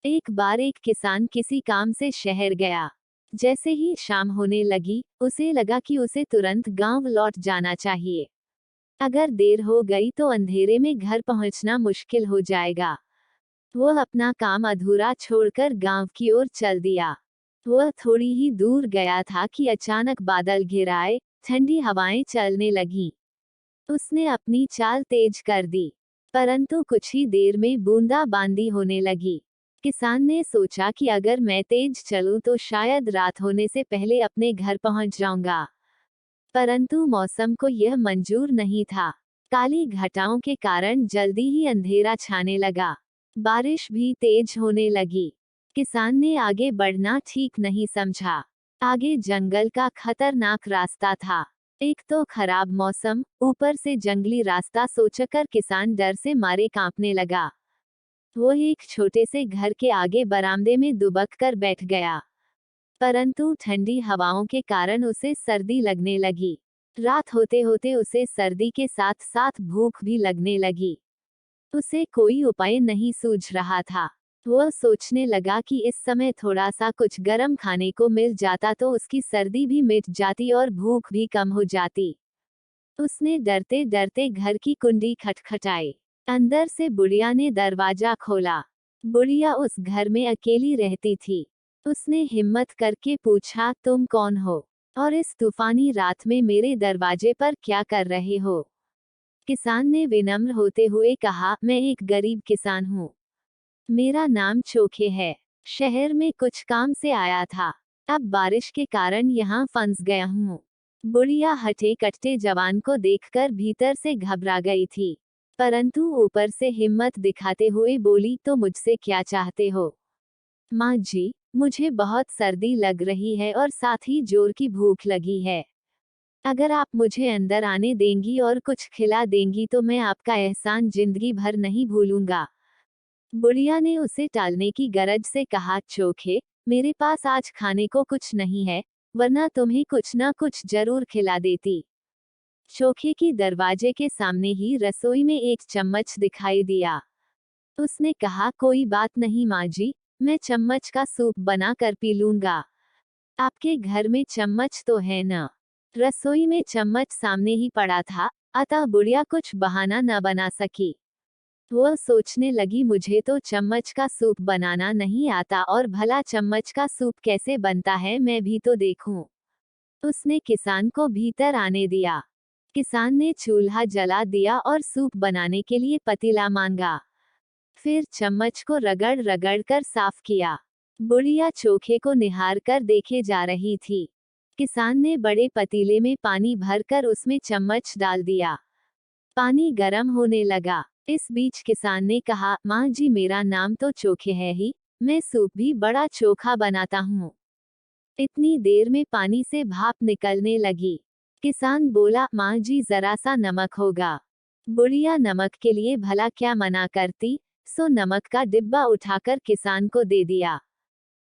एक बार एक किसान किसी काम से शहर गया। जैसे ही शाम होने लगी, उसे लगा कि उसे तुरंत गांव लौट जाना चाहिए। अगर देर हो गई तो अंधेरे में घर पहुंचना मुश्किल हो जाएगा। वह अपना काम अधूरा छोड़कर गांव की ओर चल दिया। वह थोड़ी ही दूर गया था कि अचानक बादल घिर आए, ठंडी हवाएं चलने लगीं। उसने अपनी चाल तेज कर दी, परंतु कुछ ही देर में बूंदाबांदी होने लगी। किसान ने सोचा कि अगर मैं तेज चलूं तो शायद रात होने से पहले अपने घर पहुंच जाऊंगा। परंतु मौसम को यह मंजूर नहीं था। काली घटाओं के कारण जल्दी ही अंधेरा छाने लगा। बारिश भी तेज होने लगी। किसान ने आगे बढ़ना ठीक नहीं समझा। आगे जंगल का खतरनाक रास्ता था। एक तो खराब मौसम, ऊपर से जंगली रास्ता सोचकर किसान डर से मारे कांपने लगा। वो एक छोटे से घर के आगे बरामदे में दुबक कर बैठ गया। परंतु ठंडी हवाओं के कारण उसे सर्दी लगने लगी। रात होते होते उसे सर्दी के साथ साथ भूख भी लगने लगी। उसे कोई उपाय नहीं सूझ रहा था। वह सोचने लगा कि इस समय थोड़ा सा कुछ गर्म खाने को मिल जाता तो उसकी सर्दी भी मिट जाती और भूख भी कम हो जाती। उसने डरते डरते घर की कुंडी खटखटाई। अंदर से बुढ़िया ने दरवाजा खोला। बुढ़िया उस घर में अकेली रहती थी। उसने हिम्मत करके पूछा, तुम कौन हो और इस तूफानी रात में मेरे दरवाजे पर क्या कर रहे हो? किसान ने विनम्र होते हुए कहा, मैं एक गरीब किसान हूँ। मेरा नाम चोखे है। शहर में कुछ काम से आया था। अब बारिश के कारण यहाँ फंस गया हूँ। बुढ़िया हटे कटते जवान को देखकर भीतर से घबरा गई थी, परंतु ऊपर से हिम्मत दिखाते हुए बोली, तो मुझसे क्या चाहते हो? माँ जी, मुझे बहुत सर्दी लग रही है और साथ ही जोर की भूख लगी है। अगर आप मुझे अंदर आने देंगी और कुछ खिला देंगी तो मैं आपका एहसान जिंदगी भर नहीं भूलूंगा। बुढ़िया ने उसे टालने की गरज से कहा, चोखे, मेरे पास आज खाने को कुछ नहीं है, वरना तुम्हें कुछ ना कुछ जरूर खिला देती। चोखे की दरवाजे के सामने ही रसोई में एक चम्मच दिखाई दिया। उसने कहा, कोई बात नहीं माँ जी, मैं चम्मच का सूप बना कर पी लूंगा। आपके घर में चम्मच तो है न? रसोई में चम्मच सामने ही पड़ा था, अतः बुढ़िया कुछ बहाना न बना सकी। वह सोचने लगी, मुझे तो चम्मच का सूप बनाना नहीं आता और भला चम्मच का सूप कैसे बनता है, मैं भी तो देखूं। उसने किसान को भीतर आने दिया। किसान ने चूल्हा जला दिया और सूप बनाने के लिए पतीला मांगा। फिर चम्मच को रगड़ रगड़ कर साफ किया। बुढ़िया चोखे को निहार कर देखे जा रही थी। किसान ने बड़े पतीले में पानी भरकर उसमें चम्मच डाल दिया। पानी गर्म होने लगा। इस बीच किसान ने कहा, माँ जी, मेरा नाम तो चोखे है ही, मैं सूप भी बड़ा चोखा बनाता हूँ। इतनी देर में पानी से भाप निकलने लगी। किसान बोला, माँ जी, जरा सा नमक होगा। बुढ़िया नमक के लिए भला क्या मना करती, सो नमक का डिब्बा उठाकर किसान को दे दिया।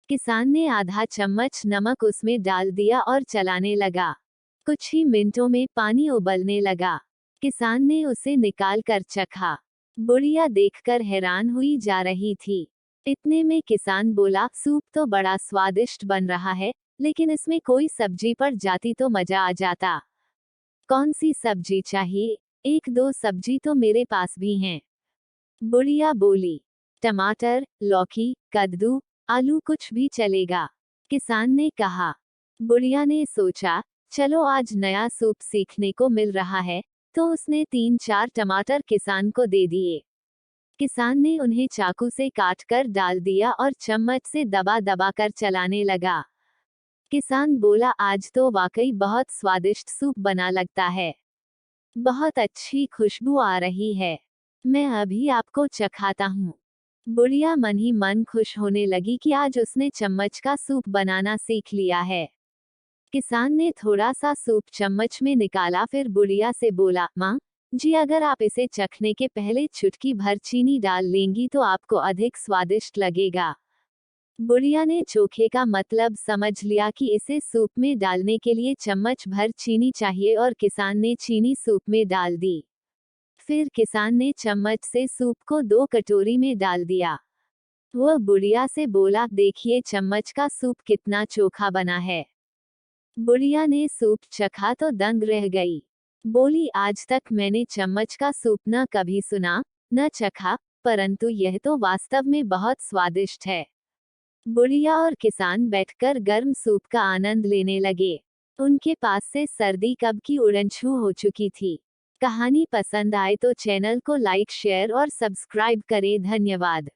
किसान ने आधा चम्मच नमक उसमें डाल दिया और चलाने लगा। कुछ ही मिनटों में पानी उबलने लगा। किसान ने उसे निकाल कर चखा। बुढ़िया देखकर हैरान हुई जा रही थी। इतने में किसान बोला, सूप तो बड़ा स्वादिष्ट बन रहा है, लेकिन इसमें कोई सब्जी पड़ जाती तो मजा आ जाता। कौन सी सब्जी चाहिए? एक दो सब्जी तो मेरे पास भी हैं। बुढ़िया बोली, टमाटर, लौकी, कद्दू, आलू कुछ भी चलेगा। किसान ने कहा। बुढ़िया ने सोचा, चलो आज नया सूप सीखने को मिल रहा है, तो उसने 3-4 टमाटर किसान को दे दिए। किसान ने उन्हें चाकू से काटकर डाल दिया और चम्मच से दबा दबा कर चलाने लगा। किसान बोला, आज तो वाकई बहुत स्वादिष्ट सूप बना लगता है। बहुत अच्छी खुशबू आ रही है। मैं अभी आपको चखाता हूँ। बुढ़िया मन ही मन खुश होने लगी कि आज उसने चम्मच का सूप बनाना सीख लिया है। किसान ने थोड़ा सा सूप चम्मच में निकाला, फिर बुढ़िया से बोला, माँ जी, अगर आप इसे चखने के पहले चुटकी भर चीनी डाल लेंगी तो आपको अधिक स्वादिष्ट लगेगा। बुढ़िया ने चोखे का मतलब समझ लिया कि इसे सूप में डालने के लिए चम्मच भर चीनी चाहिए और किसान ने चीनी सूप में डाल दी। फिर किसान ने चम्मच से सूप को 2 कटोरी में डाल दिया। वह बुढ़िया से बोला, देखिए चम्मच का सूप कितना चोखा बना है। बुढ़िया ने सूप चखा तो दंग रह गई। बोली, आज तक मैंने चम्मच का सूप न कभी सुना, न चखा, परंतु यह तो वास्तव में बहुत स्वादिष्ट है। बुढ़िया और किसान बैठकर गर्म सूप का आनंद लेने लगे। उनके पास से सर्दी कब की उड़नछू हो चुकी थी। कहानी पसंद आए तो चैनल को लाइक, शेयर और सब्सक्राइब करें। धन्यवाद।